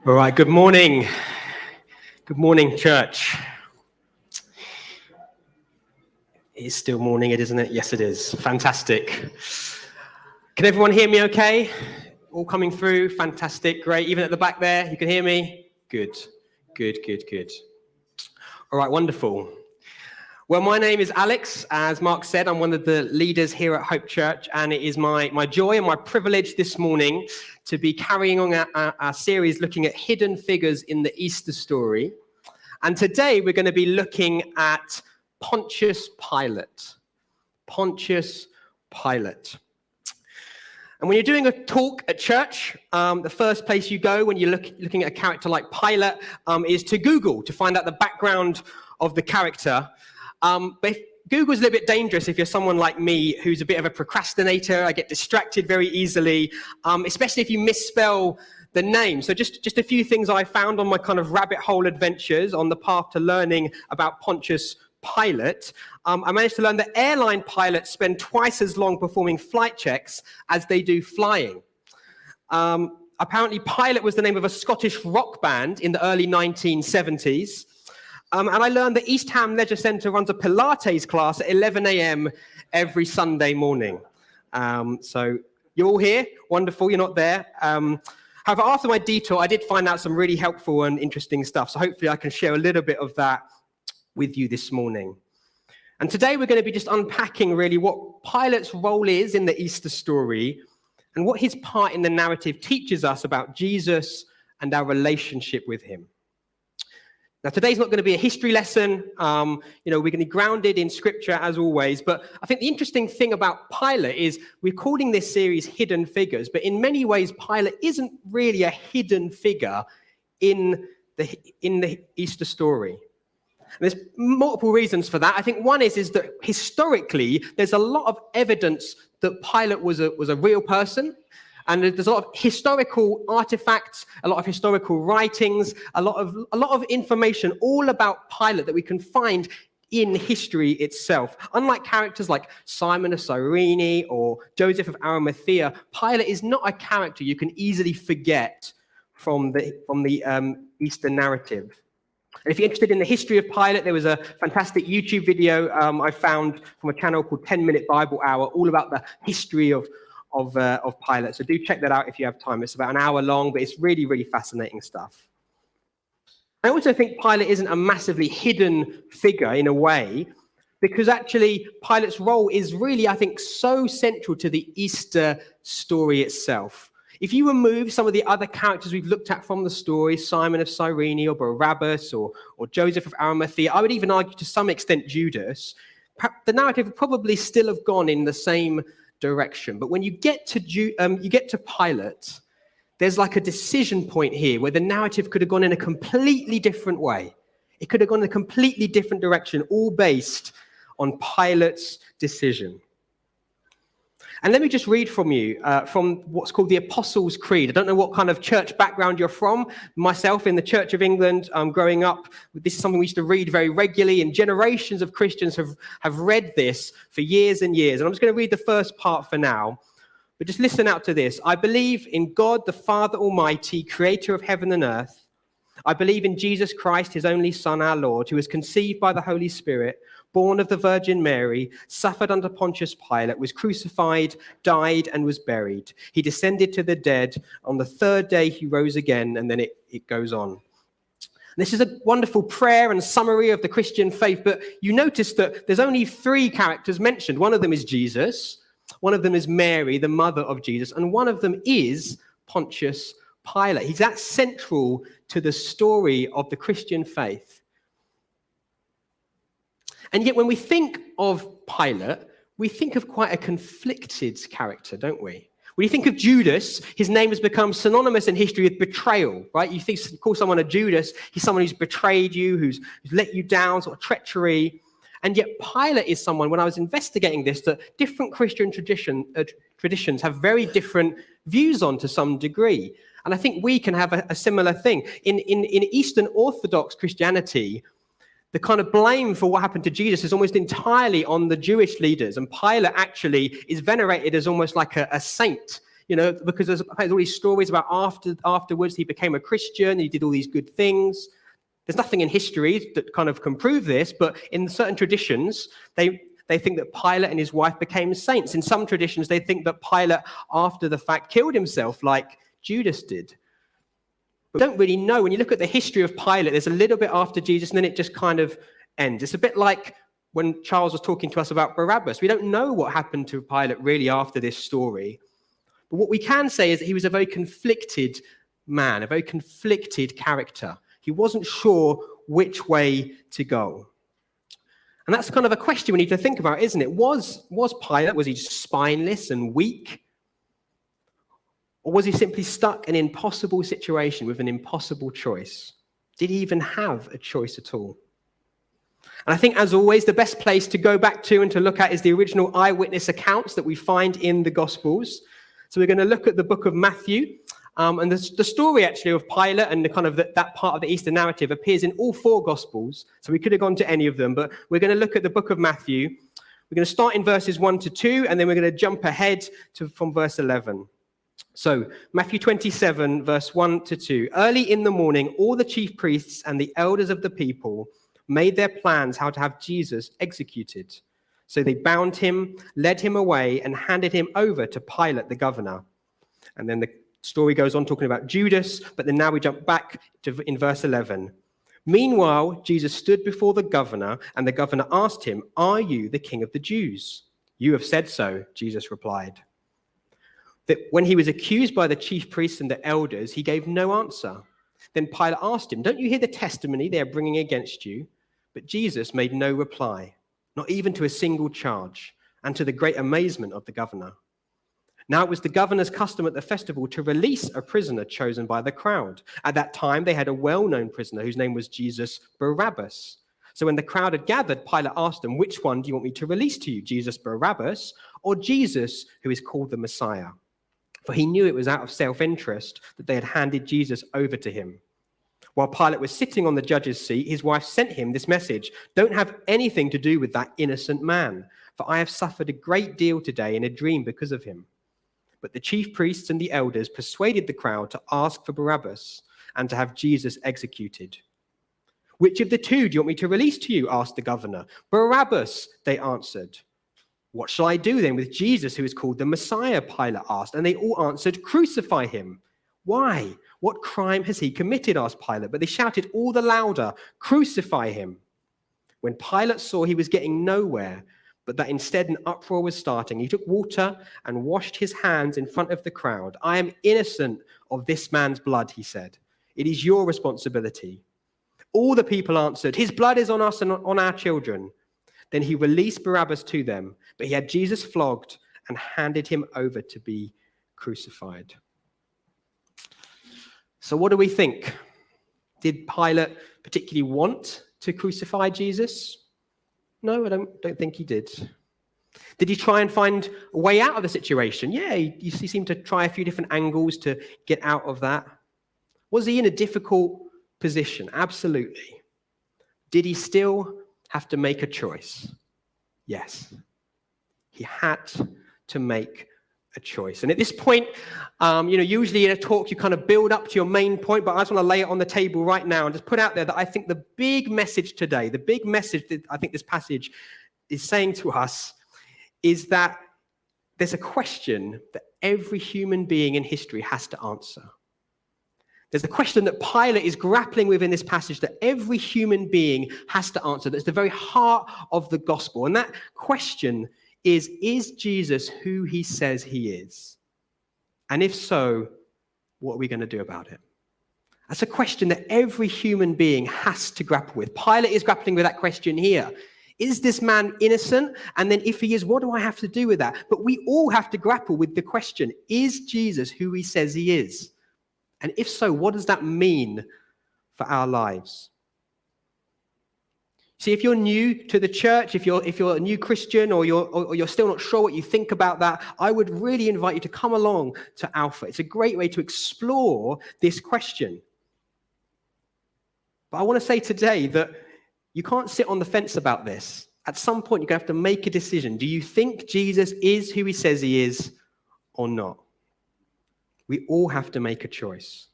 All right, good morning. Good morning, church. It is still morning, isn't it? Yes, it is. Fantastic. Can everyone hear me okay? All coming through? Fantastic, great. Even at the back there, you can hear me? Good. All right, wonderful. Well, my name is Alex. As Mark said, I'm one of the leaders here at Hope Church, and it is my joy and my privilege this morning to be carrying on our series looking at hidden figures in the Easter story. And today we're going to be looking at Pontius Pilate. Pontius Pilate. And when you're doing a talk at church, the first place you go when you're looking at a character like Pilate is to Google to find out the background of the character. But Google's a little bit dangerous if you're someone like me who's a bit of a procrastinator. I get distracted very easily, especially if you misspell the name. So just a few things I found on my kind of rabbit hole adventures on the path to learning about Pontius Pilate. I managed to learn that airline pilots spend twice as long performing flight checks as they do flying. Apparently, Pilate was the name of a Scottish rock band in the early 1970s. And I learned that East Ham Leisure Centre runs a Pilates class at 11 a.m. every Sunday morning. So you're all here. Wonderful. You're not there. However, after my detour, I did find out some really helpful and interesting stuff. So hopefully I can share a little bit of that with you this morning. And today we're going to be just unpacking really what Pilate's role is in the Easter story and what his part in the narrative teaches us about Jesus and our relationship with him. Now, today's not going to be a history lesson. We're going to be grounded in scripture as always. But I think the interesting thing about Pilate is we're calling this series Hidden Figures. But in many ways, Pilate isn't really a hidden figure in the Easter story. And there's multiple reasons for that. I think one is that historically, there's a lot of evidence that Pilate was a real person. And there's a lot of historical artifacts, a lot of historical writings, a lot of information all about Pilate that we can find in history itself. Unlike characters like Simon of Cyrene or Joseph of Arimathea, Pilate is not a character you can easily forget from the Easter narrative. And if you're interested in the history of Pilate, there was a fantastic YouTube video I found from a channel called 10-Minute Bible Hour, all about the history of Pilate. So do check that out if you have time. It's about an hour long, but it's really, really fascinating stuff. I also think Pilate isn't a massively hidden figure in a way, because actually Pilate's role is really, I think, so central to the Easter story itself. If you remove some of the other characters we've looked at from the story, Simon of Cyrene or Barabbas or Joseph of Arimathea, I would even argue to some extent Judas, the narrative would probably still have gone in the same direction. But when you get to Pilate, there's like a decision point here where the narrative could have gone in a completely different way. It could have gone in a completely different direction, all based on Pilate's decision. And let me just read from you from what's called the Apostles' Creed. I don't know what kind of church background you're from. Myself, in the Church of England, growing up, this is something we used to read very regularly, and generations of Christians have read this for years and years. And I'm just going to read the first part for now, but just listen out to this. I believe in God, the Father Almighty, creator of heaven and earth. I believe in Jesus Christ, his only Son, our Lord, who was conceived by the Holy Spirit, born of the Virgin Mary, suffered under Pontius Pilate, was crucified, died, and was buried. He descended to the dead. On the third day, he rose again, and then it goes on. This is a wonderful prayer and summary of the Christian faith, but you notice that there's only three characters mentioned. One of them is Jesus, one of them is Mary, the mother of Jesus, and one of them is Pontius Pilate. He's that central to the story of the Christian faith. And yet when we think of Pilate, we think of quite a conflicted character, don't we? When you think of Judas, his name has become synonymous in history with betrayal, right? You call someone a Judas, he's someone who's betrayed you, who's let you down, sort of treachery. And yet Pilate is someone, when I was investigating this, that different Christian traditions have very different views on to some degree. And I think we can have a similar thing. In Eastern Orthodox Christianity, the kind of blame for what happened to Jesus is almost entirely on the Jewish leaders. And Pilate actually is venerated as almost like a saint. because there's all these stories about afterwards he became a Christian, he did all these good things. There's nothing in history that kind of can prove this, but in certain traditions, they think that Pilate and his wife became saints. In some traditions, they think that Pilate, after the fact, killed himself like Judas did. But we don't really know. When you look at the history of Pilate, there's a little bit after Jesus, and then it just kind of ends. It's a bit like when Charles was talking to us about Barabbas. We don't know what happened to Pilate really after this story. But what we can say is that he was a very conflicted man, a very conflicted character. He wasn't sure which way to go. And that's kind of a question we need to think about, isn't it? Was Pilate, was he just spineless and weak? Or was he simply stuck in an impossible situation with an impossible choice? Did he even have a choice at all? And I think, as always, the best place to go back to and to look at is the original eyewitness accounts that we find in the Gospels. So we're going to look at the book of Matthew. And the story, actually, of Pilate and the kind of that part of the Easter narrative appears in all four Gospels. So we could have gone to any of them, but we're going to look at the book of Matthew. We're going to start in verses 1 to 2, and then we're going to jump ahead from verse 11. So Matthew 27, verse 1 to 2. Early in the morning, all the chief priests and the elders of the people made their plans how to have Jesus executed. So they bound him, led him away, and handed him over to Pilate, the governor. And then the story goes on talking about Judas, but then now we jump back in verse 11. Meanwhile, Jesus stood before the governor, and the governor asked him, "Are you the king of the Jews?" "You have said so," Jesus replied. That when he was accused by the chief priests and the elders, he gave no answer. Then Pilate asked him, "Don't you hear the testimony they are bringing against you?" But Jesus made no reply, not even to a single charge, and to the great amazement of the governor. Now it was the governor's custom at the festival to release a prisoner chosen by the crowd. At that time, they had a well-known prisoner whose name was Jesus Barabbas. So when the crowd had gathered, Pilate asked them, "Which one do you want me to release to you, Jesus Barabbas or Jesus, who is called the Messiah?" For he knew it was out of self-interest that they had handed Jesus over to him. While Pilate was sitting on the judge's seat, his wife sent him this message: "Don't have anything to do with that innocent man, for I have suffered a great deal today in a dream because of him." But the chief priests and the elders persuaded the crowd to ask for Barabbas and to have Jesus executed. "Which of the two do you want me to release to you?" asked the governor. "Barabbas," they answered. "What shall I do then with Jesus, who is called the Messiah?" Pilate asked. And they all answered, "Crucify him." "Why? What crime has he committed?" asked Pilate. But they shouted all the louder, "Crucify him." When Pilate saw he was getting nowhere, but that instead an uproar was starting, he took water and washed his hands in front of the crowd. "I am innocent of this man's blood," he said. "It is your responsibility." All the people answered, "His blood is on us and on our children." Then he released Barabbas to them, but he had Jesus flogged and handed him over to be crucified. So what do we think? Did Pilate particularly want to crucify Jesus? No, I don't think he did. Did he try and find a way out of the situation? Yeah, he seemed to try a few different angles to get out of that. Was he in a difficult position? Absolutely. Did he still have to make a choice? Yes. He had to make a choice. And at this point, usually in a talk, you kind of build up to your main point, but I just want to lay it on the table right now and just put out there that I think the big message today, the big message that I think this passage is saying to us is that there's a question that every human being in history has to answer. There's a question that Pilate is grappling with in this passage that every human being has to answer. That's the very heart of the gospel. And that question is Jesus who he says he is? And if so, what are we going to do about it? That's a question that every human being has to grapple with. Pilate is grappling with that question here. Is this man innocent? And then if he is, what do I have to do with that? But we all have to grapple with the question, is Jesus who he says he is? And if so, what does that mean for our lives? See, if you're new to the church, if you're a new Christian or you're still not sure what you think about that, I would really invite you to come along to Alpha. It's a great way to explore this question. But I want to say today that you can't sit on the fence about this. At some point, you're going to have to make a decision. Do you think Jesus is who he says he is or not? We all have to make a choice.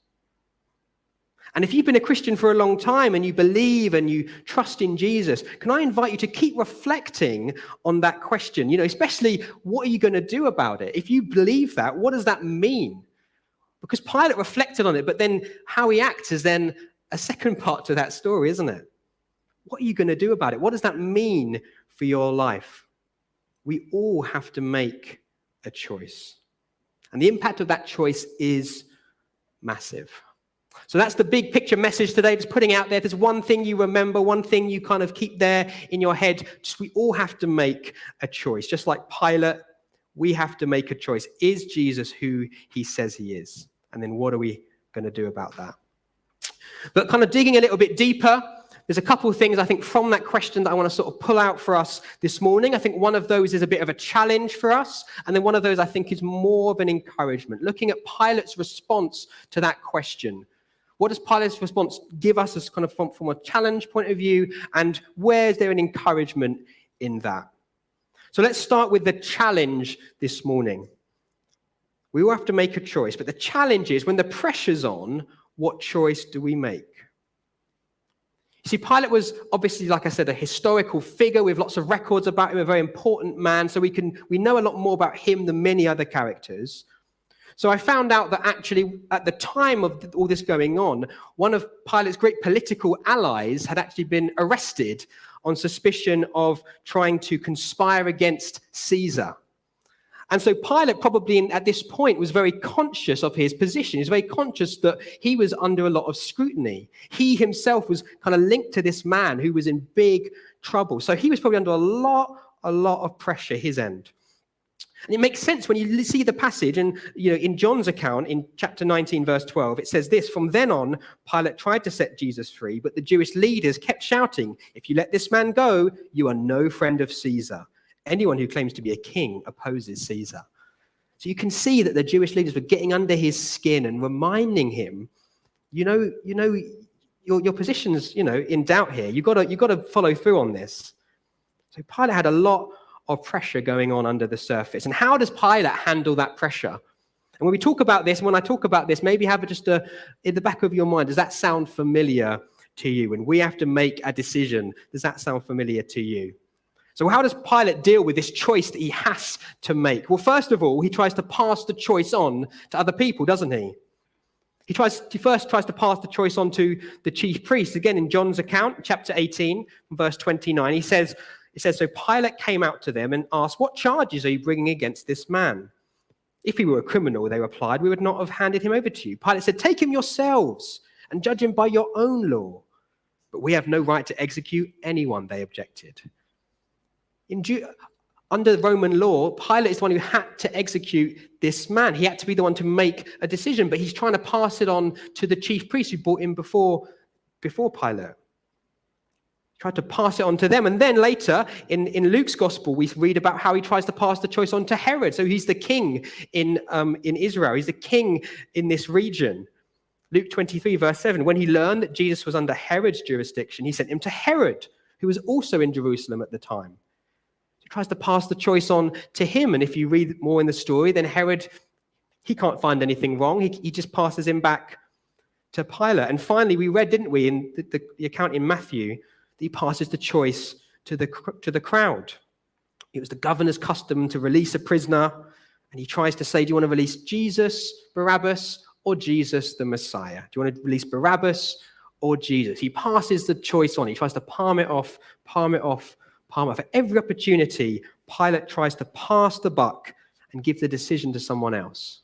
And if you've been a Christian for a long time and you believe and you trust in Jesus, can I invite you to keep reflecting on that question? Especially what are you going to do about it? If you believe that, what does that mean? Because Pilate reflected on it, but then how he acts is then a second part to that story, isn't it? What are you going to do about it? What does that mean for your life? We all have to make a choice. And the impact of that choice is massive. So that's the big picture message today, just putting out there. There's one thing you remember, one thing you kind of keep there in your head. Just we all have to make a choice. Just like Pilate, we have to make a choice. Is Jesus who he says he is? And then what are we going to do about that? But kind of digging a little bit deeper, there's a couple of things I think from that question that I want to sort of pull out for us this morning. I think one of those is a bit of a challenge for us. And then one of those I think is more of an encouragement. Looking at Pilate's response to that question. What does Pilate's response give us as kind of from a challenge point of view? And where is there an encouragement in that? So let's start with the challenge this morning. We all have to make a choice. But the challenge is when the pressure's on, what choice do we make? You see, Pilate was obviously, like I said, a historical figure with lots of records about him, a very important man. So we know a lot more about him than many other characters. So I found out that actually at the time of all this going on, one of Pilate's great political allies had actually been arrested on suspicion of trying to conspire against Caesar. And so Pilate probably at this point was very conscious of his position. He was very conscious that he was under a lot of scrutiny. He himself was kind of linked to this man who was in big trouble. So he was probably under a lot of pressure, his end. And it makes sense when you see the passage and in John's account in chapter 19, verse 12, it says this: from then on, Pilate tried to set Jesus free, but the Jewish leaders kept shouting, "If you let this man go, you are no friend of Caesar. Anyone who claims to be a king opposes Caesar." So you can see that the Jewish leaders were getting under his skin and reminding him, your position's, in doubt here. You've got to follow through on this. So Pilate had a lot of pressure going on under the surface. And how does Pilate handle that pressure? And when we talk about this, and when I talk about this, maybe have it just in the back of your mind, does that sound familiar to you? When we have to make a decision, does that sound familiar to you? So how does Pilate deal with this choice that he has to make? Well, first of all, he tries to pass the choice on to other people, doesn't he? He first tries to pass the choice on to the chief priests. Again, in John's account, chapter 18, verse 29, it says, so Pilate came out to them and asked, "What charges are you bringing against this man?" "If he were a criminal," they replied, "we would not have handed him over to you." Pilate said, "Take him yourselves and judge him by your own law." "But we have no right to execute anyone," they objected. Under Roman law, Pilate is the one who had to execute this man. He had to be the one to make a decision, but he's trying to pass it on to the chief priests who brought him before Pilate. Tried to pass it on to them. And then later in Luke's gospel, we read about how he tries to pass the choice on to Herod. So he's the king in Israel. He's the king in this region. Luke 23, verse 7, when he learned that Jesus was under Herod's jurisdiction, he sent him to Herod, who was also in Jerusalem at the time. He tries to pass the choice on to him. And if you read more in the story, then Herod, he can't find anything wrong. He just passes him back to Pilate. And finally, we read, didn't we, in the account in Matthew, he passes the choice to the crowd. It was the governor's custom to release a prisoner, and he tries to say, do you want to release Jesus, Barabbas, or Jesus, the Messiah? Do you want to release Barabbas or Jesus? He passes the choice on. He tries to palm it off. At every opportunity, Pilate tries to pass the buck and give the decision to someone else.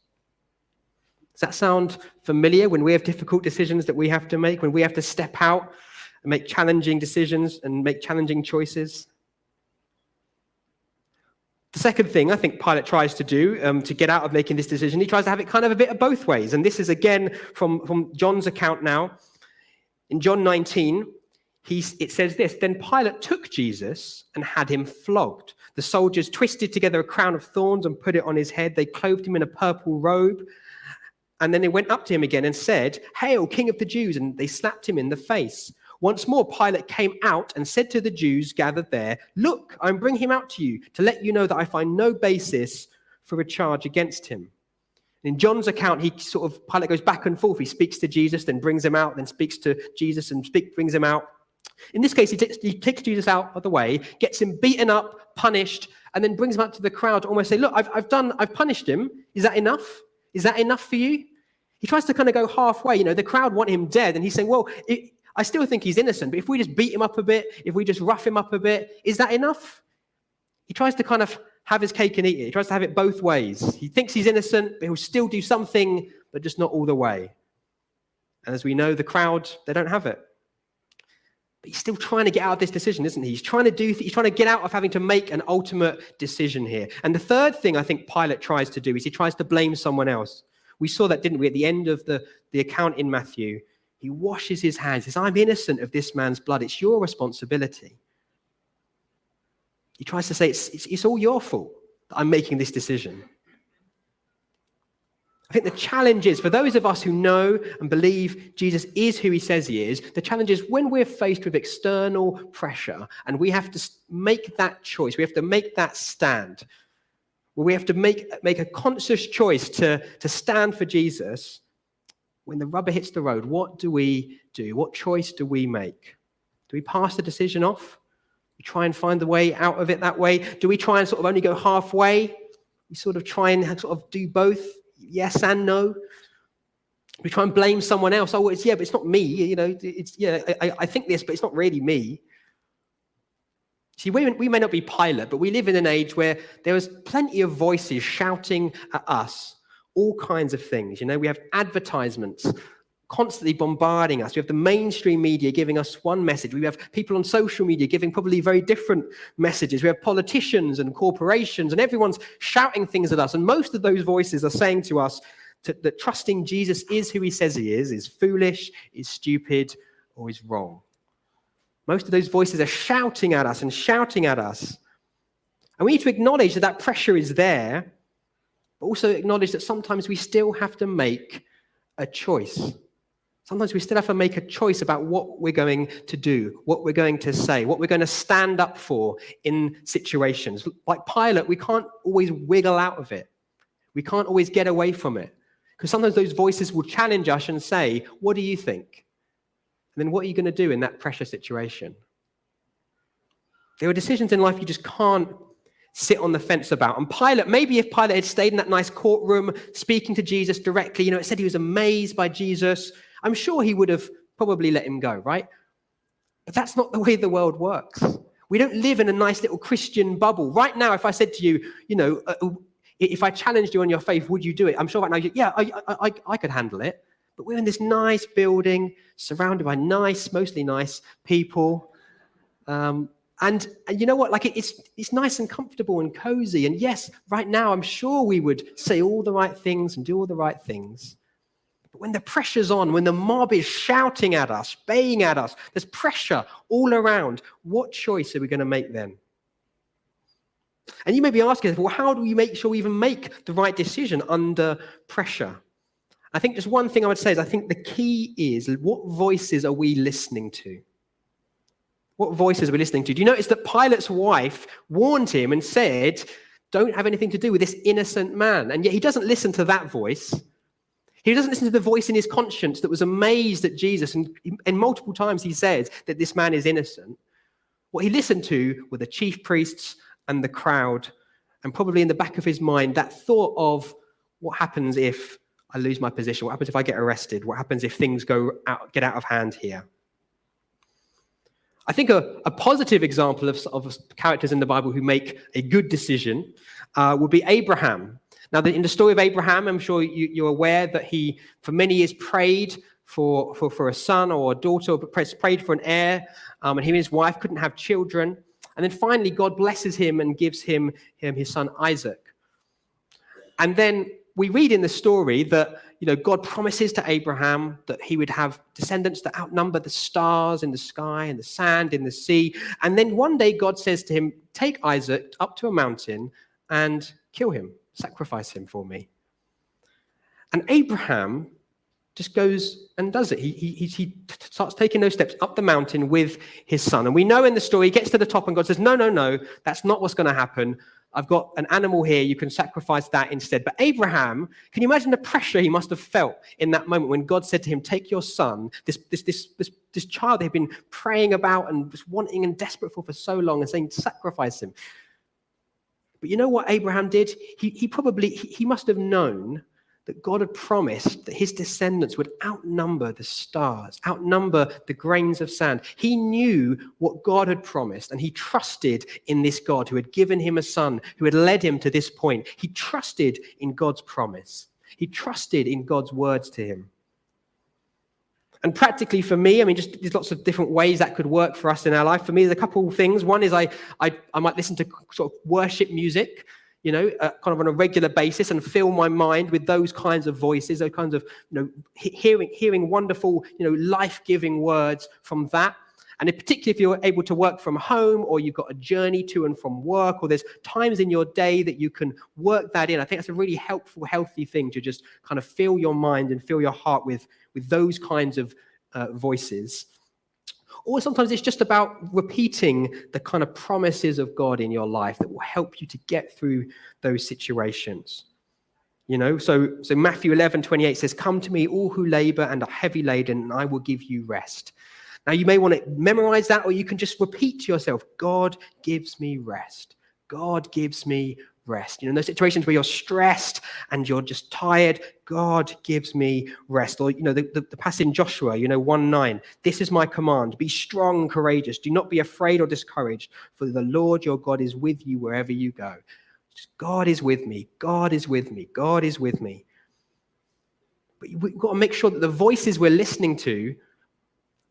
Does that sound familiar when we have difficult decisions that we have to make, when we have to step out and make challenging decisions and make challenging choices? The second thing I think Pilate tries to do to get out of making this decision, he tries to have it kind of a bit of both ways. And this is again from John's account now. In John 19, it says this: "Then Pilate took Jesus and had him flogged. The soldiers twisted together a crown of thorns and put it on his head. They clothed him in a purple robe. And then they went up to him again and said, 'Hail, King of the Jews!' And they slapped him in the face. Once more, Pilate came out and said to the Jews gathered there, 'Look, I'm bringing him out to you to let you know that I find no basis for a charge against him.'" In John's account, Pilate goes back and forth. He speaks to Jesus, then brings him out, then speaks to Jesus and brings him out. In this case, he takes Jesus out of the way, gets him beaten up, punished, and then brings him out to the crowd to almost say, look, I've punished him. Is that enough? Is that enough for you? He tries to kind of go halfway. The crowd want him dead, and he's saying, well, I still think he's innocent, but if we just beat him up a bit, if we just rough him up a bit, is that enough? He tries to kind of have his cake and eat it. He tries to have it both ways. He thinks he's innocent, but he'll still do something, but just not all the way. And as we know, the crowd, they don't have it. But he's still trying to get out of this decision, isn't he? He's trying to get out of having to make an ultimate decision here. And the third thing I think Pilate tries to do is he tries to blame someone else. We saw that, didn't we, at the end of the account in Matthew. He washes his hands. He says, I'm innocent of this man's blood. It's your responsibility. He tries to say, it's all your fault that I'm making this decision. I think the challenge is, for those of us who know and believe Jesus is who he says he is, the challenge is when we're faced with external pressure and we have to make that choice, we have to make that stand, where we have to make a conscious choice to stand for Jesus. When the rubber hits the road, what do we do? What choice do we make? Do we pass the decision off? We try and find the way out of it that way? Do we try and sort of only go halfway? We sort of try and sort of do both, yes and no. We try and blame someone else. Oh, but it's not me. I think this, but it's not really me. See, we may not be Pilate, but we live in an age where there is plenty of voices shouting at us all kinds of things. We have advertisements constantly bombarding us. We have the mainstream media giving us one message. We have people on social media giving probably very different messages. We have politicians and corporations, and everyone's shouting things at us. And most of those voices are saying to us that trusting Jesus is who he says he is foolish, is stupid, or is wrong. Most of those voices are shouting at us and shouting at us. And we need to acknowledge that pressure is there, but also acknowledge that sometimes we still have to make a choice. Sometimes we still have to make a choice about what we're going to do, what we're going to say, what we're going to stand up for in situations. Like Pilate, we can't always wiggle out of it. We can't always get away from it. Because sometimes those voices will challenge us and say, what do you think? And then what are you going to do in that pressure situation? There are decisions in life you just can't sit on the fence about. And Pilate, maybe if Pilate had stayed in that nice courtroom speaking to Jesus directly, it said he was amazed by Jesus, I'm sure he would have probably let him go, right? But that's not the way the world works. We don't live in a nice little Christian bubble. Right now, if I said to you, if I challenged you on your faith, would you do it? I'm sure right now, I could handle it. But we're in this nice building, surrounded by mostly nice people. And you know what? It's nice and comfortable and cozy. And yes, right now, I'm sure we would say all the right things and do all the right things. But when the pressure's on, when the mob is shouting at us, baying at us, there's pressure all around, what choice are we going to make then? And you may be asking, well, how do we make sure we even make the right decision under pressure? I think just one thing I would say is I think the key is what voices are we listening to? What voices are we listening to? Do you notice that Pilate's wife warned him and said, don't have anything to do with this innocent man? And yet he doesn't listen to that voice. He doesn't listen to the voice in his conscience that was amazed at Jesus. And multiple times he said that this man is innocent. What he listened to were the chief priests and the crowd. And probably in the back of his mind, that thought of what happens if I lose my position? What happens if I get arrested? What happens if things get out of hand here? I think a positive example of characters in the Bible who make a good decision would be Abraham. Now, in the story of Abraham, I'm sure you're aware that he, for many years, prayed for a son or a daughter, prayed for an heir, and he and his wife couldn't have children. And then finally, God blesses him and gives him his son Isaac. And then we read in the story that God promises to Abraham that he would have descendants that outnumber the stars in the sky and the sand in the sea. And then one day God says to him, take Isaac up to a mountain and kill him, sacrifice him for me. And Abraham just goes and does it. He starts taking those steps up the mountain with his son. And we know in the story, he gets to the top and God says, no, that's not what's going to happen. I've got an animal here, you can sacrifice that instead. But Abraham, can you imagine the pressure he must have felt in that moment when God said to him, take your son, this child they've been praying about and just wanting and desperate for so long, and saying, sacrifice him. But you know what Abraham did? He must have known that God had promised that his descendants would outnumber the stars, outnumber the grains of sand. He knew what God had promised, and he trusted in this God who had given him a son, who had led him to this point. He trusted in God's promise. He trusted in God's words to him. And practically for me, I mean, just there's lots of different ways that could work for us in our life. For me, there's a couple of things. One is I might listen to sort of worship music, kind of on a regular basis, and fill my mind with those kinds of voices, those kinds of, hearing wonderful, life-giving words from that. And in particular, if you're able to work from home, or you've got a journey to and from work, or there's times in your day that you can work that in, I think that's a really helpful, healthy thing to just kind of fill your mind and fill your heart with those kinds of voices. Or sometimes it's just about repeating the kind of promises of God in your life that will help you to get through those situations. So Matthew 11:28 says, come to me, all who labor and are heavy laden, and I will give you rest. Now, you may want to memorize that, or you can just repeat to yourself, God gives me rest. God gives me rest. In those situations where you're stressed and you're just tired, God gives me rest. Or, the passage in Joshua, 1:9, this is my command, be strong and courageous. Do not be afraid or discouraged, for the Lord your God is with you wherever you go. God is with me. God is with me. God is with me. But we've got to make sure that the voices we're listening to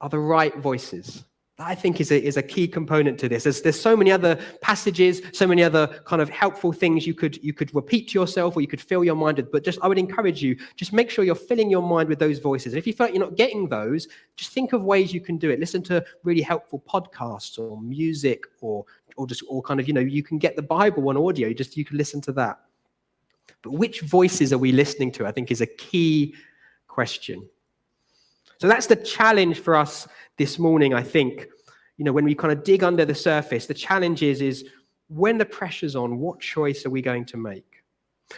are the right voices. That, I think, is a key component to this. There's so many other passages, so many other kind of helpful things you could repeat to yourself, or you could fill your mind with. But I would encourage you, just make sure you're filling your mind with those voices. And if you feel like you're not getting those, just think of ways you can do it. Listen to really helpful podcasts or music, or kind of, you can get the Bible on audio. You can listen to that. But which voices are we listening to, I think, is a key question. So that's the challenge for us this morning, I think. When we kind of dig under the surface, the challenge is when the pressure's on, what choice are we going to make?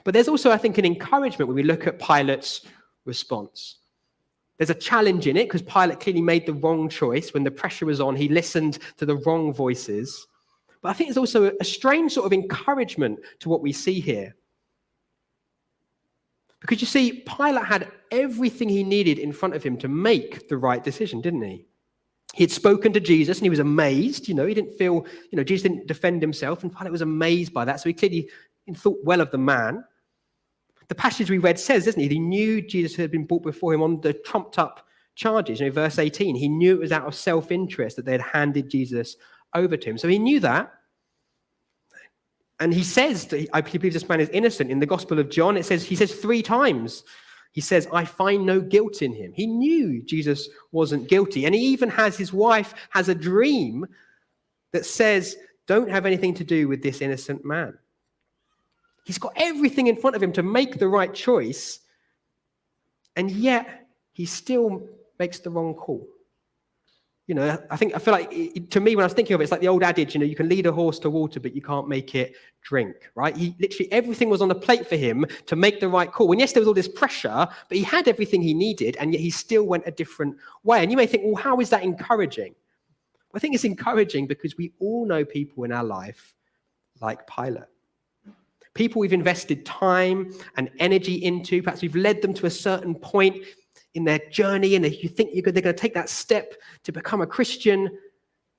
But there's also, I think, an encouragement when we look at Pilate's response. There's a challenge in it, because Pilate clearly made the wrong choice. When the pressure was on, he listened to the wrong voices. But I think there's also a strange sort of encouragement to what we see here. Because you see, Pilate had everything he needed in front of him to make the right decision, didn't he? He had spoken to Jesus and he was amazed. He didn't feel, Jesus didn't defend himself, and Pilate was amazed by that. So he clearly thought well of the man. The passage we read says, doesn't he? He knew Jesus had been brought before him on the trumped up charges. Verse 18, he knew it was out of self-interest that they had handed Jesus over to him. So he knew that. And he says that I believe this man is innocent. In the Gospel of John, he says 3 times, he says, I find no guilt in him. He knew Jesus wasn't guilty. And he even his wife has a dream that says, don't have anything to do with this innocent man. He's got everything in front of him to make the right choice. And yet he still makes the wrong call. I feel like, to me, when I was thinking of it, it's like the old adage, you can lead a horse to water, but you can't make it drink, right? He literally, everything was on the plate for him to make the right call. And yes, there was all this pressure, but he had everything he needed, and yet he still went a different way. And you may think, well, how is that encouraging? I think it's encouraging because we all know people in our life like Pilate. People we've invested time and energy into, perhaps we've led them to a certain point in their journey, and you think they're going to take that step to become a Christian,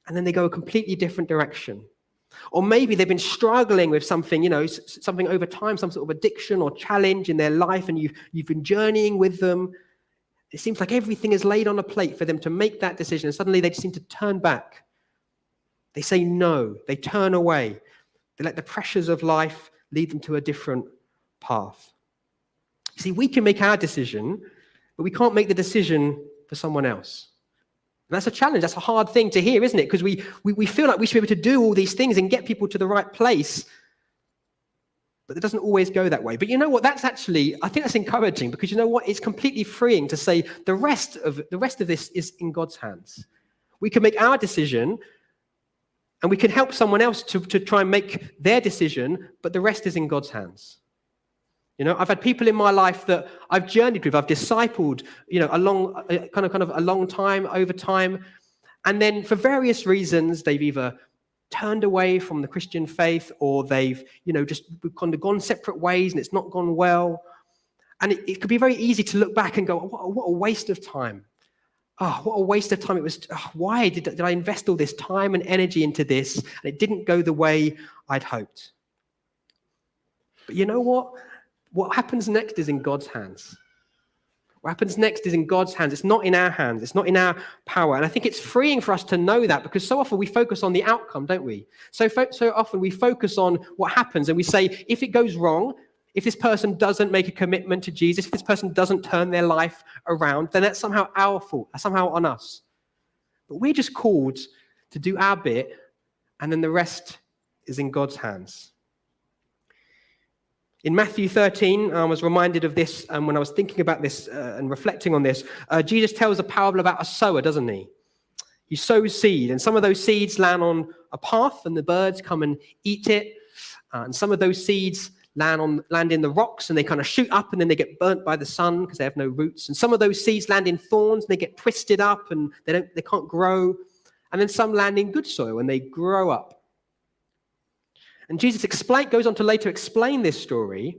and then they go a completely different direction. Or maybe they've been struggling with something, something over time, some sort of addiction or challenge in their life, and you've been journeying with them. It seems like everything is laid on a plate for them to make that decision, and suddenly they seem to turn back. They say no, they turn away. They let the pressures of life lead them to a different path. You see, we can make our decision, but we can't make the decision for someone else. And that's a challenge. That's a hard thing to hear, isn't it? Because we feel like we should be able to do all these things and get people to the right place. But it doesn't always go that way. But you know what? I think that's encouraging, because you know what? It's completely freeing to say the rest of this is in God's hands. We can make our decision, And we can help someone else to try and make their decision, but the rest is in God's hands. I've had people in my life that I've journeyed with, I've discipled, a long time, over time. And then for various reasons, they've either turned away from the Christian faith, or they've, just kind of gone separate ways and it's not gone well. And it could be very easy to look back and go, what a waste of time. Oh, what a waste of time it was. Why did I invest all this time and energy into this? And it didn't go the way I'd hoped. But you know what? What happens next is in God's hands. What happens next is in God's hands. It's not in our hands. It's not in our power. And I think it's freeing for us to know that, because so often we focus on the outcome, don't we? So often we focus on what happens, and we say, if it goes wrong, if this person doesn't make a commitment to Jesus, if this person doesn't turn their life around, then that's somehow our fault. That's somehow on us. But we're just called to do our bit, and then the rest is in God's hands. In Matthew 13, I was reminded of this when I was thinking about this and reflecting on this. Jesus tells a parable about a sower, doesn't he? He sows seed, and some of those seeds land on a path, and the birds come and eat it. And some of those seeds land in the rocks, and they kind of shoot up, and then they get burnt by the sun because they have no roots. And some of those seeds land in thorns, and they get twisted up, and they can't grow. And then some land in good soil, and they grow up. And Jesus goes on to later explain this story,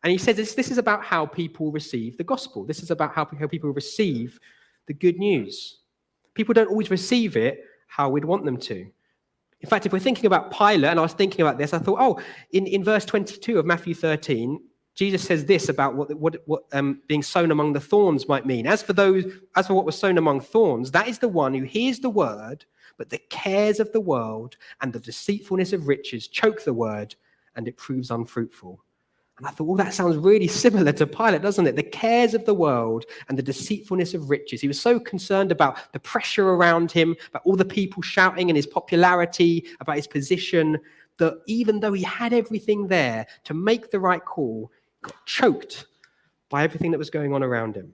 and he says this is about how people receive the gospel. This is about how people receive the good news. People don't always receive it how we'd want them to. In fact, if we're thinking about Pilate, and I was thinking about this, I thought, in verse 22 of Matthew 13, Jesus says this about what being sown among the thorns might mean. As for what was sown among thorns, that is the one who hears the word, but the cares of the world and the deceitfulness of riches choke the word, and it proves unfruitful. And I thought, that sounds really similar to Pilate, doesn't it? The cares of the world and the deceitfulness of riches. He was so concerned about the pressure around him, about all the people shouting and his popularity, about his position, that even though he had everything there to make the right call, he got choked by everything that was going on around him.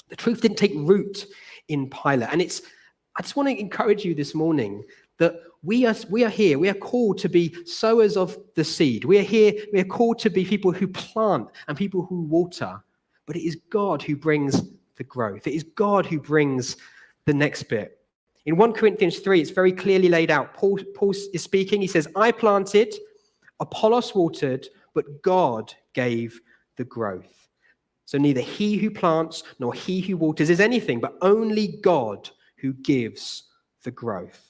The truth didn't take root in Pilate. And I just want to encourage you this morning that we are here. We are called to be sowers of the seed. We are here. We are called to be people who plant and people who water. But it is God who brings the growth. It is God who brings the next bit. In 1 Corinthians 3, it's very clearly laid out. Paul is speaking. He says, I planted, Apollos watered, but God gave the growth. So neither he who plants nor he who waters is anything, but only God who gives the growth.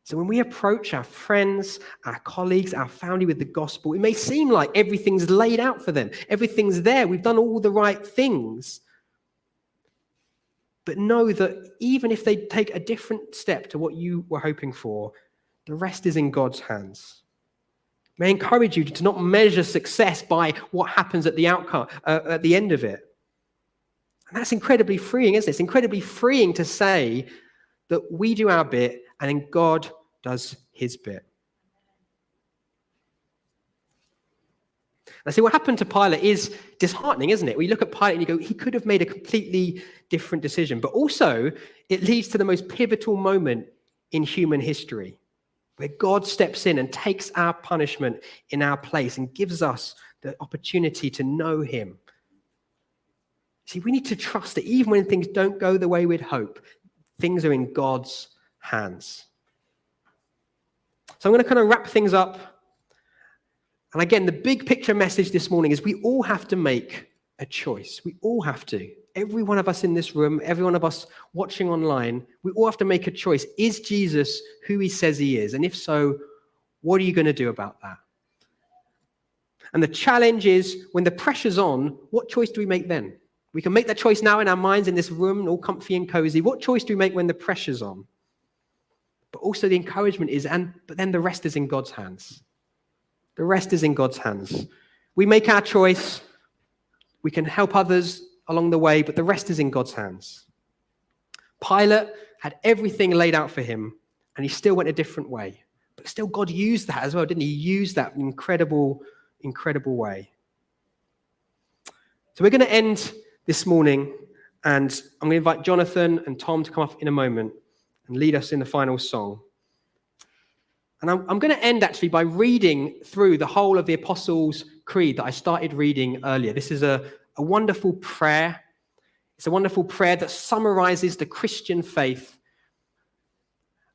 So when we approach our friends, our colleagues, our family with the gospel, it may seem like everything's laid out for them. Everything's there. We've done all the right things. But know that even if they take a different step to what you were hoping for, the rest is in God's hands. May I encourage you to not measure success by what happens at the outcome, at the end of it. And that's incredibly freeing, isn't it? It's incredibly freeing to say that we do our bit and then God does his bit. Now, see, what happened to Pilate is disheartening, isn't it? We look at Pilate and you go, he could have made a completely different decision. But also, it leads to the most pivotal moment in human history, where God steps in and takes our punishment in our place and gives us the opportunity to know him. See, we need to trust that even when things don't go the way we'd hope, things are in God's hands. So I'm going to kind of wrap things up. And again, the big picture message this morning is we all have to make a choice. We all have to. Every one of us in this room, every one of us watching online, we all have to make a choice. Is Jesus who he says he is? And if so, what are you going to do about that? And the challenge is, when the pressure's on, what choice do we make then? We can make that choice now in our minds in this room, all comfy and cozy. What choice do we make when the pressure's on? But also the encouragement is, but then the rest is in God's hands. The rest is in God's hands. We make our choice. We can help others along the way, but the rest is in God's hands. Pilate had everything laid out for him, and he still went a different way. But still, God used that as well, didn't he? He used that incredible, incredible way. So we're going to end this morning, and I'm going to invite Jonathan and Tom to come up in a moment and lead us in the final song. And I'm going to end actually by reading through the whole of the Apostles' Creed that I started reading earlier. This is a wonderful prayer. It's a wonderful prayer that summarizes the Christian faith.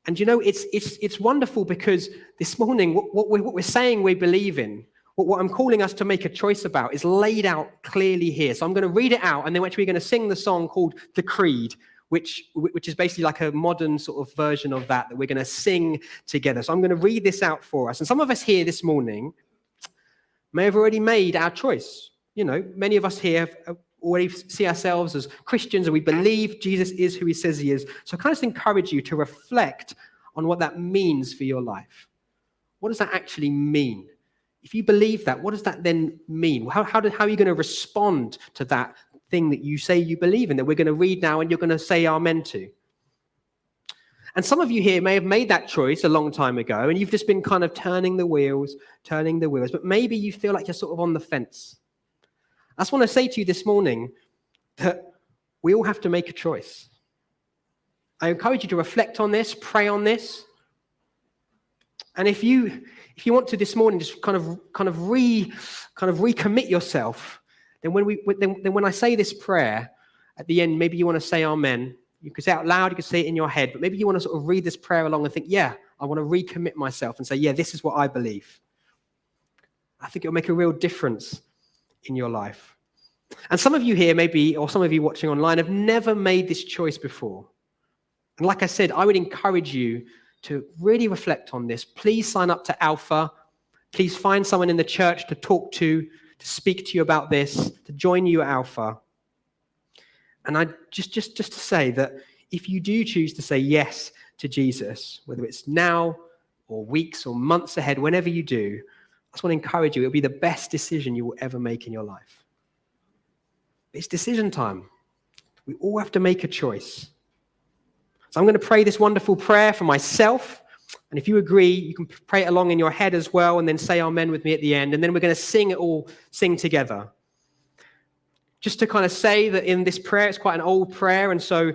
And you know, it's wonderful because this morning, what we're saying we believe in, what I'm calling us to make a choice about is laid out clearly here. So I'm going to read it out, and then actually we're going to sing the song called The Creed, which is basically like a modern sort of version of that we're going to sing together. So I'm going to read this out for us. And some of us here this morning may have already made our choice. You know, many of us here have already see ourselves as Christians and we believe Jesus is who he says he is. So I kind of encourage you to reflect on what that means for your life. What does that actually mean? If you believe that, what does that then mean? How are you going to respond to that thing that you say you believe in, that we're going to read now and you're going to say amen to? And some of you here may have made that choice a long time ago and you've just been kind of turning the wheels, but maybe you feel like you're sort of on the fence. I just want to say to you this morning that we all have to make a choice. I encourage you to reflect on this, pray on this. And if you want to this morning just kind of recommit yourself, then when I say this prayer at the end, maybe you want to say amen. You could say it out loud, you could say it in your head, but maybe you want to sort of read this prayer along and think, yeah, I want to recommit myself and say, yeah, this is what I believe. I think it'll make a real difference in your life. And some of you here maybe, or some of you watching online, have never made this choice before. And like I said, I would encourage you to really reflect on this. Please sign up to Alpha. Please find someone in the church to talk to speak to you about this, to join you at Alpha. And I just to say that if you do choose to say yes to Jesus, whether it's now or weeks or months ahead, whenever you do, I just want to encourage you, it'll be the best decision you will ever make in your life. It's decision time. We all have to make a choice. So I'm going to pray this wonderful prayer for myself. And if you agree, you can pray it along in your head as well and then say amen with me at the end. And then we're going to sing together. Just to kind of say that in this prayer, it's quite an old prayer. And so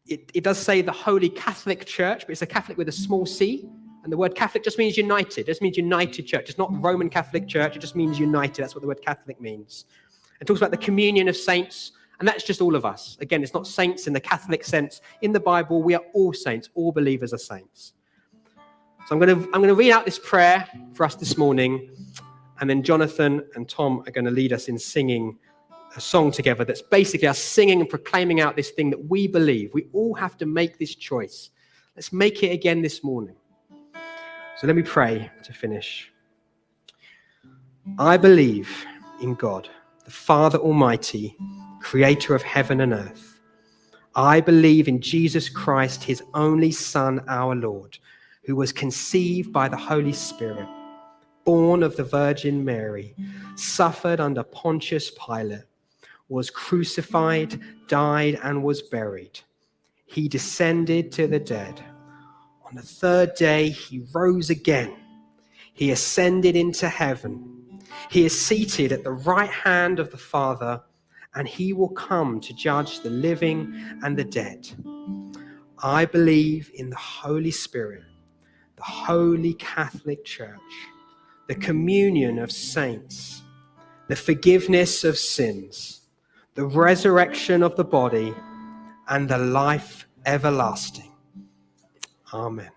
it does say the Holy Catholic Church, but it's a Catholic with a small c. And the word Catholic just means united. It just means united church. It's not Roman Catholic Church. It just means united. That's what the word Catholic means. It talks about the communion of saints. And that's just all of us. Again, it's not saints in the Catholic sense. In the Bible, we are all saints. All believers are saints. So I'm going to read out this prayer for us this morning. And then Jonathan and Tom are going to lead us in singing a song together that's basically us singing and proclaiming out this thing that we believe. We all have to make this choice. Let's make it again this morning. So let me pray to finish. I believe in God, the Father Almighty, creator of heaven and earth. I believe in Jesus Christ, his only Son, our Lord, who was conceived by the Holy Spirit, born of the Virgin Mary, suffered under Pontius Pilate, was crucified, died, and was buried. He descended to the dead. On the third day, he rose again. He ascended into heaven. He is seated at the right hand of the Father, and he will come to judge the living and the dead. I believe in the Holy Spirit, the Holy Catholic Church, the communion of saints, the forgiveness of sins, the resurrection of the body, and the life everlasting. Amen.